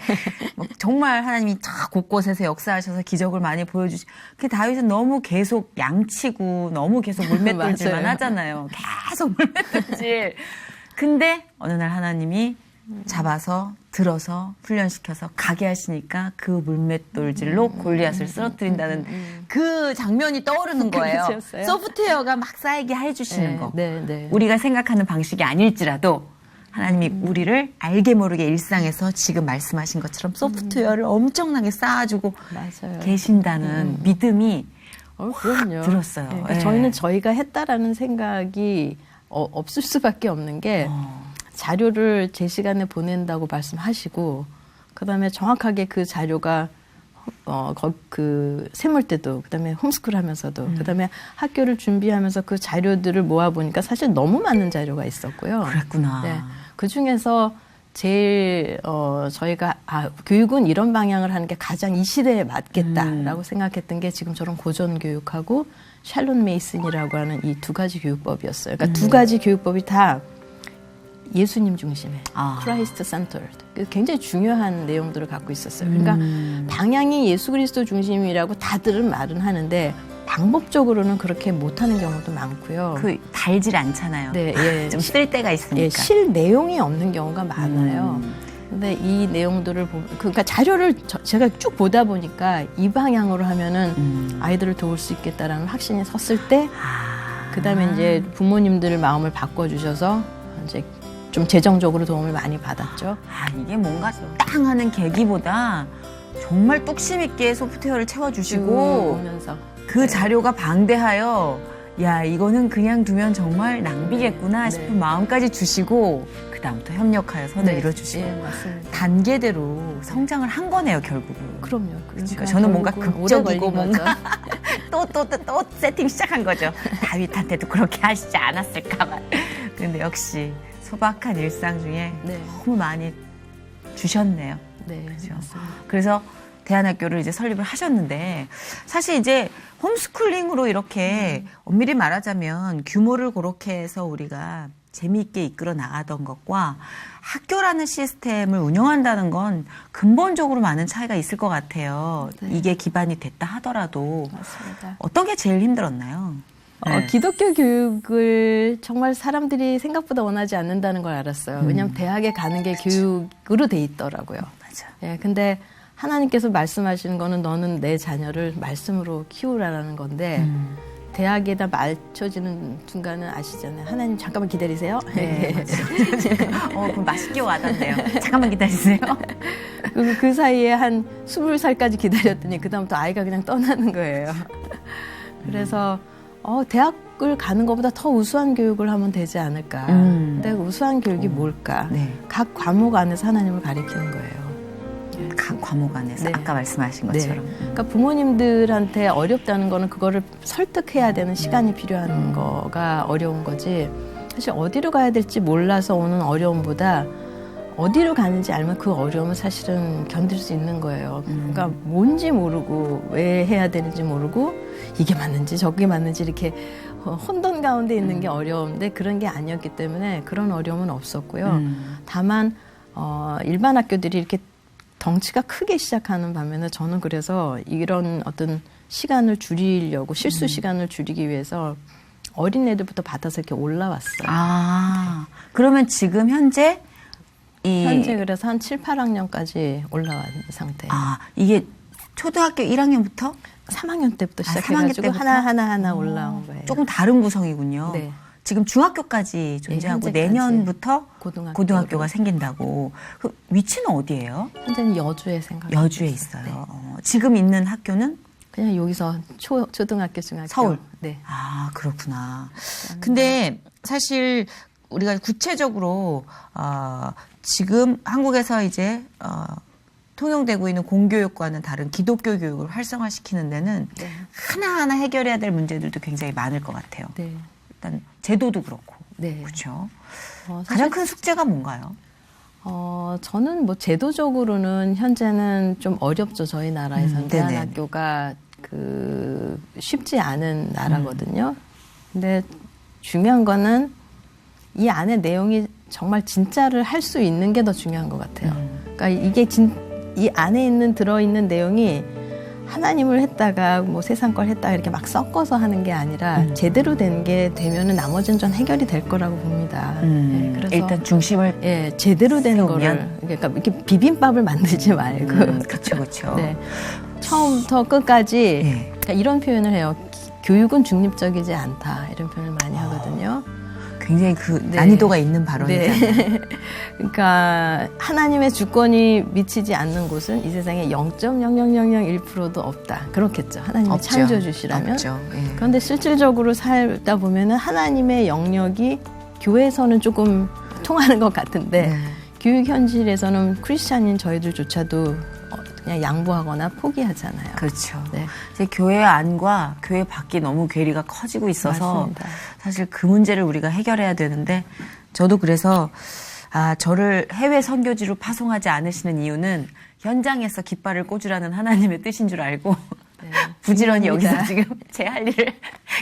뭐 정말 하나님이 다 곳곳에서 역사하셔서 기적을 많이 보여주시. 그 다윗은 너무 계속 양치고 너무 계속 물맷돌질만 맞아요. 하잖아요. 계속 물맷돌질. 근데 어느 날 하나님이 잡아서 들어서 훈련시켜서 가게 하시니까 그 물맷돌질로 골리앗을 쓰러뜨린다는 그 장면이 떠오르는 거예요. 그러셨어요? 소프트웨어가 막 쌓이게 해주시는 거. 네. 우리가 생각하는 방식이 아닐지라도 하나님이 우리를 알게 모르게 일상에서 지금 말씀하신 것처럼 소프트웨어를 엄청나게 쌓아주고 맞아요. 계신다는 믿음이 그럼요. 들었어요. 네, 그러니까 예. 저희는 저희가 했다라는 생각이 없을 수밖에 없는 게 자료를 제 시간에 보낸다고 말씀하시고 그다음에 정확하게 그 자료가 그 세물 때도 그다음에 홈스쿨 하면서도 그다음에 학교를 준비하면서 그 자료들을 모아 보니까 사실 너무 많은 자료가 있었고요. 그랬구나. 네. 그 중에서 제일 저희가 교육은 이런 방향을 하는 게 가장 이 시대에 맞겠다라고 생각했던 게 지금처럼 고전 교육하고 샬론 메이슨이라고 하는 이 두 가지 교육법이었어요. 그러니까 두 가지 교육법이 다 예수님 중심의 크라이스트 센터드 굉장히 중요한 내용들을 갖고 있었어요. 그러니까 방향이 예수 그리스도 중심이라고 다들은 말은 하는데 방법적으로는 그렇게 못하는 경우도 많고요. 그 달질 않잖아요. 네, 예. 좀 쓸 때가 있으니까. 예, 실 내용이 없는 경우가 많아요. 근데 이 내용들을 그러니까 자료를 제가 쭉 보다 보니까 이 방향으로 하면은 아이들을 도울 수 있겠다라는 확신이 섰을 때 그다음에 이제 부모님들 마음을 바꿔주셔서 이제 좀 재정적으로 도움을 많이 받았죠. 이게 뭔가 땅 하는 계기보다 정말 뚝심 있게 소프트웨어를 채워주시고 보면서 그 자료가 방대하여 야 이거는 그냥 두면 정말 낭비겠구나 싶은 마음까지 주시고 그 다음부터 협력하여 선을 이뤄주시고 네, 맞습니다. 단계대로 성장을 한 거네요 결국은. 그럼요. 그러니까 저는 뭔가 결국은 극적이고 오래 걸린 뭔가 거죠. 또 세팅 시작한 거죠. 다윗한테도 그렇게 하시지 않았을까봐. 근데 역시 소박한 일상 중에 네. 너무 많이 주셨네요. 네, 그죠. 맞습니다. 그래서 대안학교를 이제 설립을 하셨는데 사실 이제 홈스쿨링으로 이렇게 엄밀히 말하자면 규모를 그렇게 해서 우리가 재미있게 이끌어 나가던 것과 학교라는 시스템을 운영한다는 건 근본적으로 많은 차이가 있을 것 같아요. 네. 이게 기반이 됐다 하더라도 맞습니다. 어떤 게 제일 힘들었나요? 네. 기독교 교육을 정말 사람들이 생각보다 원하지 않는다는 걸 알았어요. 왜냐하면 대학에 가는 게 교육으로 돼 있더라고요. 맞아. 예, 근데 하나님께서 말씀하시는 거는 너는 내 자녀를 말씀으로 키우라라는 건데 대학에다 맞춰지는 순간은 아시잖아요. 하나님 잠깐만 기다리세요. 네, 그럼 맛있게 와닿네요. 잠깐만 기다리세요. 그 사이에 한 20살까지 기다렸더니 그다음부터 아이가 그냥 떠나는 거예요. 그래서 대학을 가는 것보다 더 우수한 교육을 하면 되지 않을까. 근데 우수한 교육이 뭘까? 네. 각 과목 안에서 하나님을 가리키는 거예요. 각 과목 안에서 네. 아까 말씀하신 것처럼. 그러니까 부모님들한테 어렵다는 거는 그거를 설득해야 되는 시간이 필요한 거가 어려운 거지. 사실 어디로 가야 될지 몰라서 오는 어려움보다 어디로 가는지 알면 그 어려움은 사실은 견딜 수 있는 거예요. 그러니까 뭔지 모르고 왜 해야 되는지 모르고 이게 맞는지 저게 맞는지 이렇게 혼돈 가운데 있는 게 어려운데 그런 게 아니었기 때문에 그런 어려움은 없었고요. 다만 일반 학교들이 이렇게 덩치가 크게 시작하는 반면에 저는 그래서 이런 어떤 시간을 줄이려고 실수 시간을 줄이기 위해서 어린애들부터 받아서 이렇게 올라왔어요. 아, 그러면 지금 현재 현재 그래서 한 7, 8학년까지 올라온 상태. 아, 이게 초등학교 1학년부터 3학년 때부터 3학년 시작해가지고 때부터? 하나 올라온 거예요. 조금 다른 구성이군요. 네. 지금 중학교까지 존재하고 현재까지. 내년부터 고등학교로. 고등학교가 생긴다고. 그 위치는 어디예요? 현재는 여주에 생각합니다. 여주에 있어요. 지금 있는 학교는 그냥 여기서 초등학교, 중학교. 서울. 네. 아, 그렇구나. 근데 사실 우리가 구체적으로 지금 한국에서 이제 통용되고 있는 공교육과는 다른 기독교 교육을 활성화시키는 데는 네. 하나하나 해결해야 될 문제들도 굉장히 많을 것 같아요. 네. 일단 제도도 그렇고. 네. 그렇죠. 사실, 가장 큰 숙제가 뭔가요? 저는 뭐 제도적으로는 현재는 좀 어렵죠. 저희 나라에서는. 네네. 대안학교가 쉽지 않은 나라거든요. 근데 중요한 거는 이 안에 내용이 정말 진짜를 할 수 있는 게 더 중요한 것 같아요. 그러니까 이게 이 안에 들어있는 내용이 하나님을 했다가 뭐 세상 걸 했다가 이렇게 막 섞어서 하는 게 아니라 제대로 된 게 되면은 나머지는 전 해결이 될 거라고 봅니다. 네, 그래서 일단 중심을 제대로 된 세우면? 거를 그러니까 이렇게 비빔밥을 만들지 말고 그렇죠, 그렇죠. 네, 처음부터 끝까지 예. 그러니까 이런 표현을 해요. 교육은 중립적이지 않다 이런 표현을 많이 하거든요. 굉장히 그 네. 난이도가 있는 발언이잖아요. 네. 그러니까 하나님의 주권이 미치지 않는 곳은 이 세상에 0.00001%도 없다. 그렇겠죠. 하나님이 없죠. 창조주시라면. 없죠. 예. 그런데 실질적으로 살다 보면은 하나님의 영역이 교회에서는 조금 통하는 것 같은데 네. 교육 현실에서는 크리스찬인 저희들조차도 그냥 양보하거나 포기하잖아요. 그렇죠. 네. 이제 교회 안과 교회 밖이 너무 괴리가 커지고 있어서 맞습니다. 사실 그 문제를 우리가 해결해야 되는데 저도 그래서 저를 해외 선교지로 파송하지 않으시는 이유는 현장에서 깃발을 꽂으라는 하나님의 뜻인 줄 알고 네, 부지런히 중요합니다. 여기서 지금 제 할 일을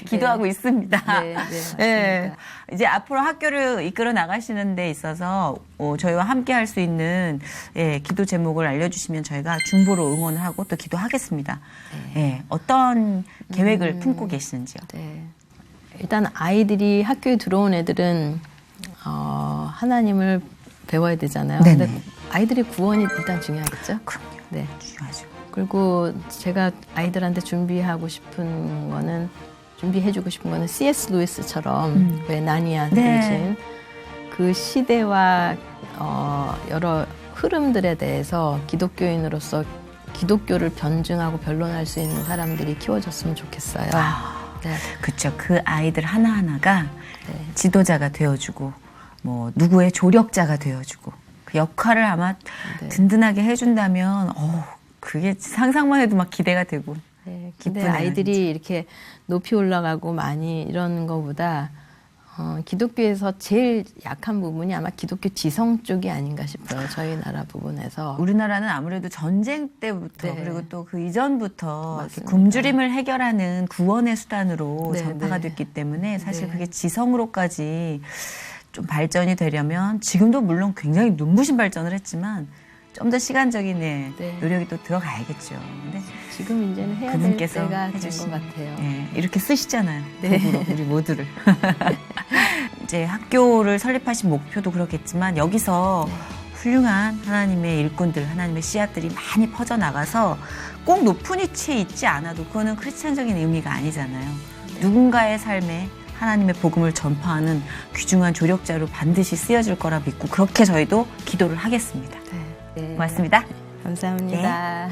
기도하고 있습니다. 네, 맞습니다. 네. 이제 앞으로 학교를 이끌어 나가시는 데 있어서 저희와 함께 할 수 있는 기도 제목을 알려주시면 저희가 중보로 응원을 하고 또 기도하겠습니다. 예, 어떤 계획을 품고 계시는지요? 네. 일단 아이들이 학교에 들어온 애들은 하나님을 배워야 되잖아요. 네네. 근데 아이들의 구원이 일단 중요하겠죠? 그럼요. 네. 중요하죠. 그리고 제가 아이들한테 준비해주고 싶은 거는 C.S. 루이스처럼 왜 나니아 네. 대신 그 시대와 여러 흐름들에 대해서 기독교인으로서 기독교를 변증하고 변론할 수 있는 사람들이 키워졌으면 좋겠어요. 네. 그렇죠. 그 아이들 하나하나가 네. 지도자가 되어주고 뭐 누구의 조력자가 되어주고 그 역할을 아마 네. 든든하게 해준다면 그게 상상만 해도 막 기대가 되고 네, 근데 기쁘네요, 아이들이 진짜. 이렇게 높이 올라가고 많이 이러는 것보다 기독교에서 제일 약한 부분이 아마 기독교 지성 쪽이 아닌가 싶어요. 저희 나라 부분에서. 우리나라는 아무래도 전쟁 때부터 네. 그리고 또 그 이전부터 이렇게 맞습니다. 굶주림을 해결하는 구원의 수단으로 네, 전파가 네. 됐기 때문에 사실 네. 그게 지성으로까지 좀 발전이 되려면 지금도 물론 굉장히 눈부신 발전을 했지만 좀 더 시간적인 네. 노력이 또 들어가야겠죠. 근데 지금 이제는 해야 될 그분께서 때가 된 것 해주신 같아요. 이렇게 쓰시잖아요. 네. 도구로, 우리 모두를. 이제 학교를 설립하신 목표도 그렇겠지만 여기서 훌륭한 하나님의 일꾼들, 하나님의 씨앗들이 많이 퍼져나가서 꼭 높은 위치에 있지 않아도 그거는 크리스찬적인 의미가 아니잖아요. 누군가의 삶에 하나님의 복음을 전파하는 귀중한 조력자로 반드시 쓰여질 거라 믿고 그렇게 저희도 기도를 하겠습니다. 네. 고맙습니다. 감사합니다.